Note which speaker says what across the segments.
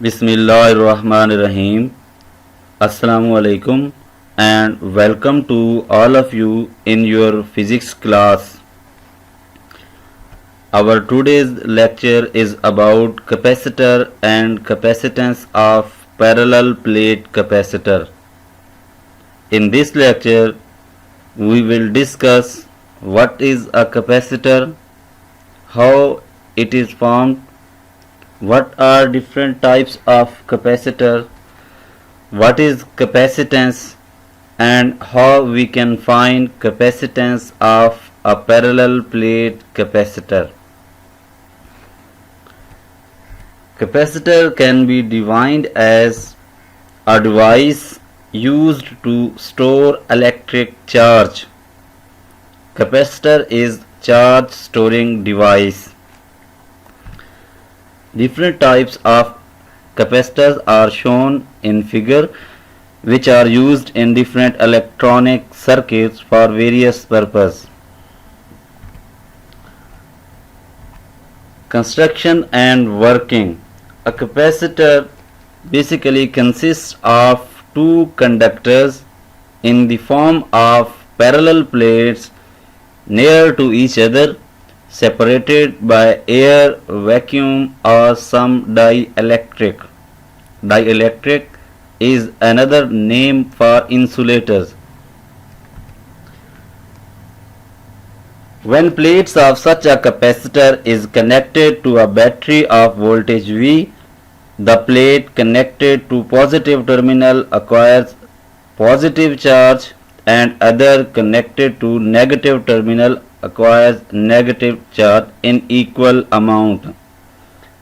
Speaker 1: Bismillahirrahmanirrahim. Assalamu alaikum and welcome to all of you in your physics class. Our today's lecture is about capacitor and capacitance of parallel plate capacitor. In this lecture, we will discuss what is a capacitor, how it is formed, what are different types of capacitor, what is capacitance, and how we can find capacitance of a parallel plate capacitor. Capacitor can be defined as a device used to store electric charge. Capacitor is charge storing device. Different types of capacitors are shown in figure, which are used in different electronic circuits for various purposes. Construction and working. A capacitor basically consists of two conductors in the form of parallel plates near to each other, separated by air, vacuum, or some dielectric. Dielectric is another name for insulators. When plates of such a capacitor is connected to a battery of voltage V, the plate connected to positive terminal acquires positive charge and other connected to negative terminal acquires negative charge in equal amount.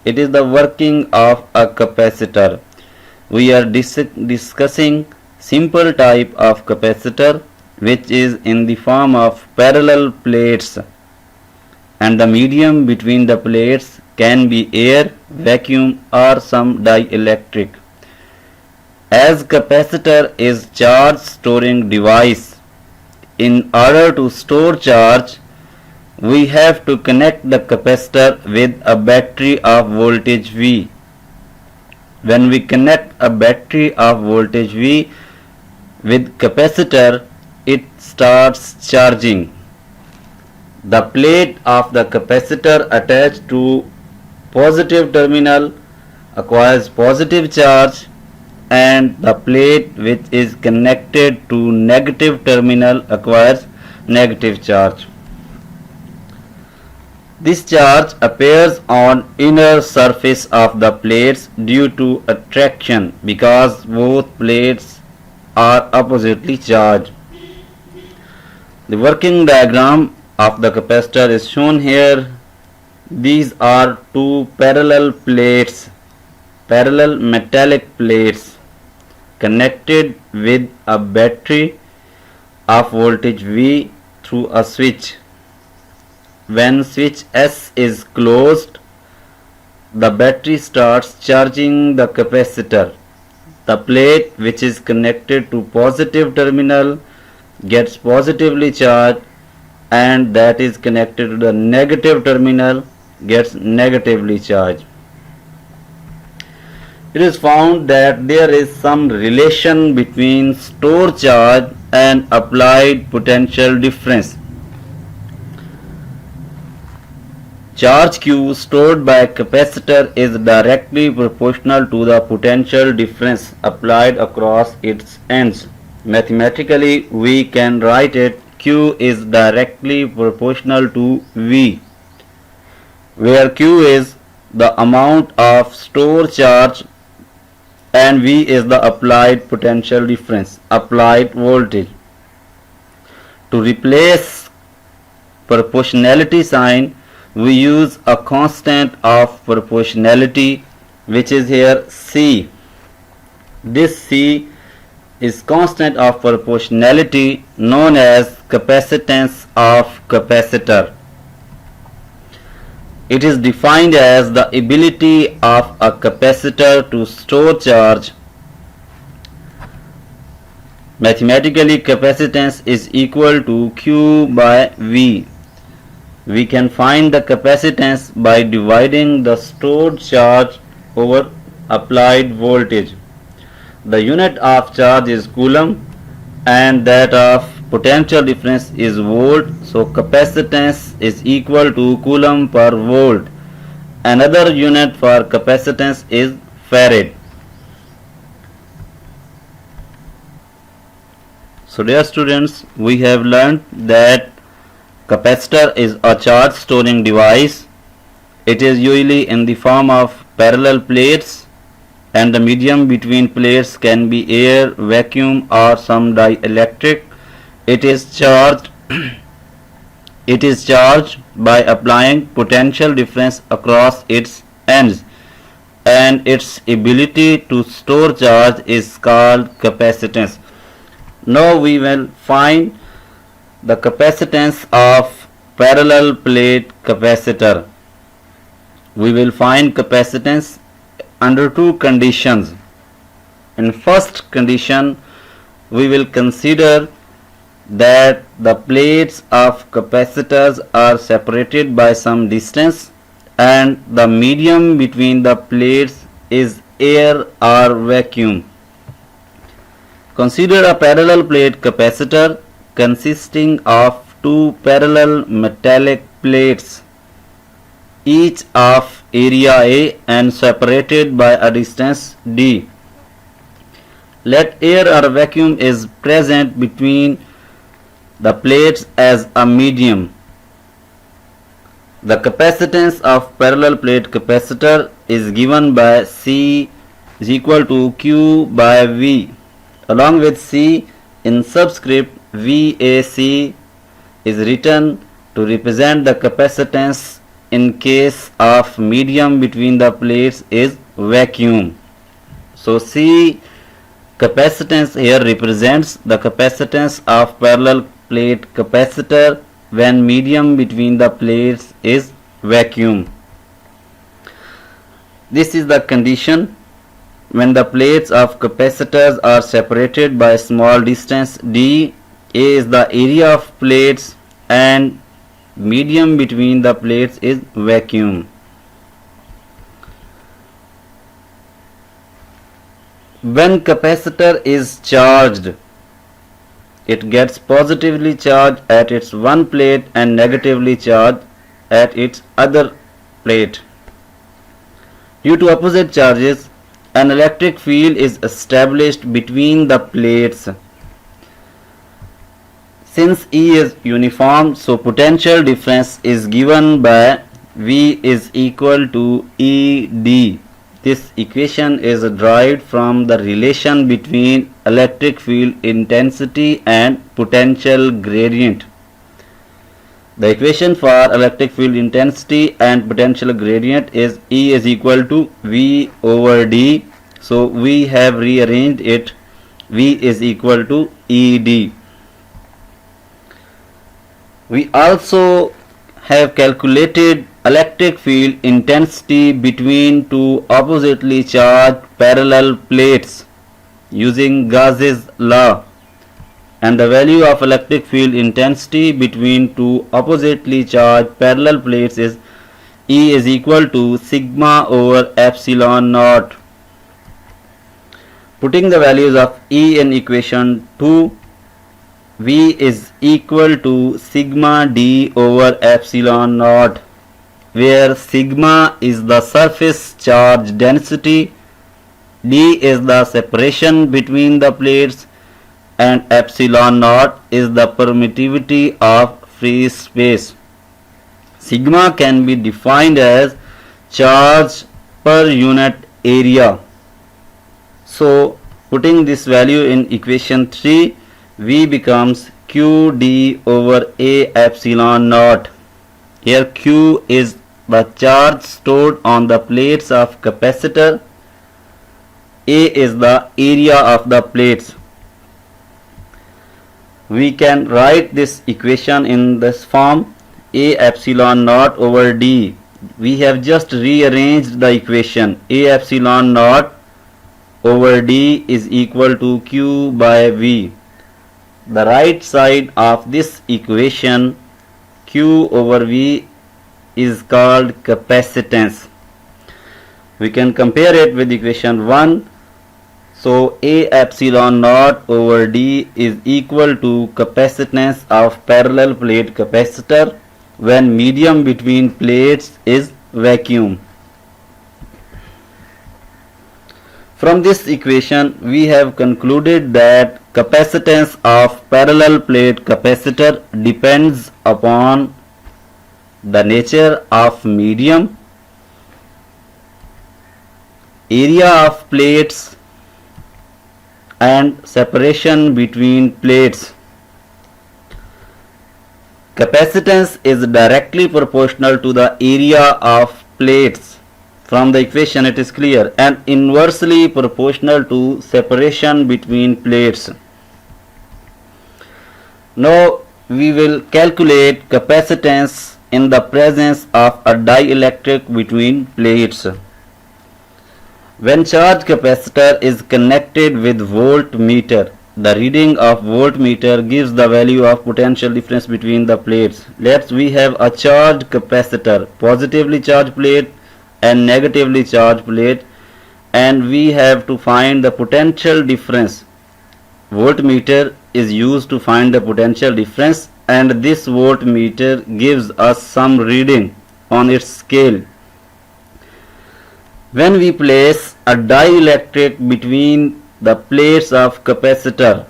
Speaker 1: It is the working of a capacitor. We are discussing simple type of capacitor, which is in the form of parallel plates, and the medium between the plates can be air, vacuum, or some dielectric. As capacitor is charge storing device, in order to store charge, we have to connect the capacitor with a battery of voltage V. When we connect a battery of voltage V with capacitor, it starts charging. The plate of the capacitor attached to positive terminal acquires positive charge, and the plate which is connected to negative terminal acquires negative charge. This charge appears on inner surface of the plates due to attraction because both plates are oppositely charged. The working diagram of the capacitor is shown here. These are two parallel plates, parallel metallic plates connected with a battery of voltage V through a switch. When switch S is closed, the battery starts charging the capacitor. The plate which is connected to positive terminal gets positively charged, and that is connected to the negative terminal gets negatively charged. It is found that there is some relation between stored charge and applied potential difference. Charge Q stored by a capacitor is directly proportional to the potential difference applied across its ends. Mathematically, we can write it Q is directly proportional to V, where Q is the amount of stored charge and V is the applied potential difference, applied voltage. To replace proportionality sign, we use a constant of proportionality, which is here C. This C is constant of proportionality known as capacitance of capacitor. It is defined as the ability of a capacitor to store charge. Mathematically, capacitance is equal to Q by V. We can find the capacitance by dividing the stored charge over applied voltage. The unit of charge is coulomb and that of potential difference is volt. So capacitance is equal to coulomb per volt. Another unit for capacitance is farad. So dear students, we have learned that capacitor is a charge storing device. It is usually in the form of parallel plates and the medium between plates can be air, vacuum or some dielectric. It is charged by applying potential difference across its ends and its ability to store charge is called capacitance. Now we will find the capacitance of parallel plate capacitor. We will find capacitance under two conditions. In first condition, we will consider that the plates of capacitors are separated by some distance and the medium between the plates is air or vacuum. Consider a parallel plate capacitor consisting of two parallel metallic plates, each of area A and separated by a distance d. Let air or vacuum is present between the plates as a medium. The capacitance of parallel plate capacitor is given by C is equal to Q by V. Along with C in subscript VAC is written to represent the capacitance in case of medium between the plates is vacuum. So C capacitance here represents the capacitance of parallel plate capacitor when medium between the plates is vacuum. This is the condition when the plates of capacitors are separated by a small distance d. A is the area of plates and medium between the plates is vacuum. When capacitor is charged, it gets positively charged at its one plate and negatively charged at its other plate. Due to opposite charges, an electric field is established between the plates. Since E is uniform, so potential difference is given by V is equal to ED. This equation is derived from the relation between electric field intensity and potential gradient. The equation for electric field intensity and potential gradient is E is equal to V over D. So we have rearranged it. V is equal to ED. We also have calculated electric field intensity between two oppositely charged parallel plates using Gauss's law, and the value of electric field intensity between two oppositely charged parallel plates is E is equal to sigma over epsilon naught. Putting the values of E in equation 2, V is equal to sigma d over epsilon naught, where sigma is the surface charge density, d is the separation between the plates, and epsilon naught is the permittivity of free space. Sigma can be defined as charge per unit area. So putting this value in equation 3, V becomes Qd over A epsilon naught. Here Q is the charge stored on the plates of capacitor. A is the area of the plates. We can write this equation in this form: A epsilon naught over D. We have just rearranged the equation. A epsilon naught over D is equal to Q by V. The right side of this equation, Q over V, is called capacitance. We can compare it with equation 1. So A epsilon naught over D is equal to capacitance of parallel plate capacitor when medium between plates is vacuum. From this equation, we have concluded that capacitance of parallel plate capacitor depends upon the nature of medium, area of plates, and separation between plates. Capacitance is directly proportional to the area of plates. From the equation it is clear, and inversely proportional to separation between plates. Now we will calculate capacitance in the presence of a dielectric between plates. When charge capacitor is connected with voltmeter, the reading of voltmeter gives the value of potential difference between the plates. Let's we have a charged capacitor, positively charged plate and negatively charged plate, and we have to find the potential difference. Voltmeter is used to find the potential difference, and this voltmeter gives us some reading on its scale. When we place a dielectric between the plates of capacitor,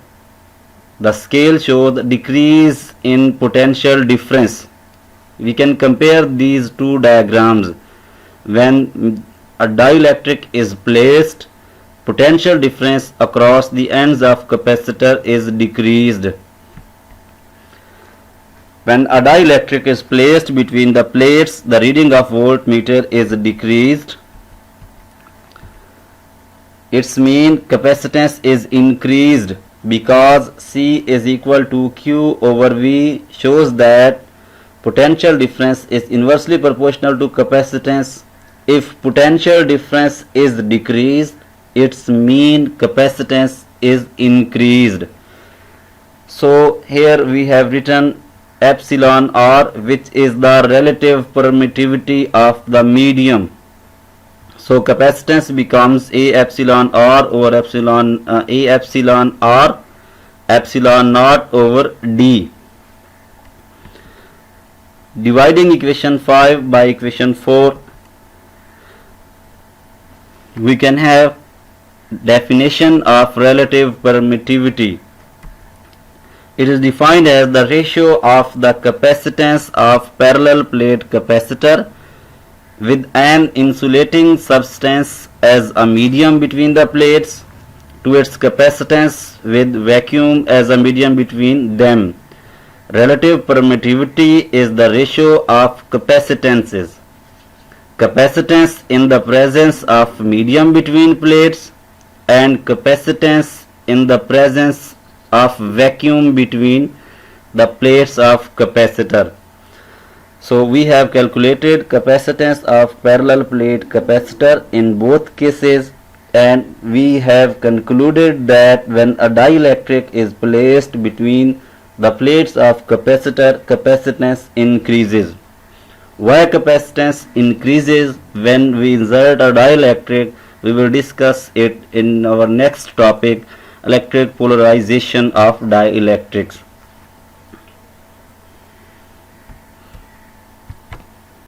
Speaker 1: the scale shows decrease in potential difference. We can compare these two diagrams. When a dielectric is placed, potential difference across the ends of capacitor is decreased. When a dielectric is placed between the plates, the reading of voltmeter is decreased. Its mean capacitance is increased because C is equal to Q over V shows that potential difference is inversely proportional to capacitance. If potential difference is decreased, its mean capacitance is increased. So here we have written epsilon R, which is the relative permittivity of the medium. So capacitance becomes A epsilon R over A epsilon R epsilon naught over D. Dividing equation 5 by equation 4, we can have definition of relative permittivity. It is defined as the ratio of the capacitance of parallel plate capacitor with an insulating substance as a medium between the plates to its capacitance with vacuum as a medium between them. Relative permittivity is the ratio of capacitances. Capacitance in the presence of medium between plates and capacitance in the presence of vacuum between the plates of capacitor. So we have calculated capacitance of parallel plate capacitor in both cases, and we have concluded that when a dielectric is placed between the plates of capacitor, capacitance increases. Why capacitance increases when we insert a dielectric, we will discuss it in our next topic, electric polarization of dielectrics.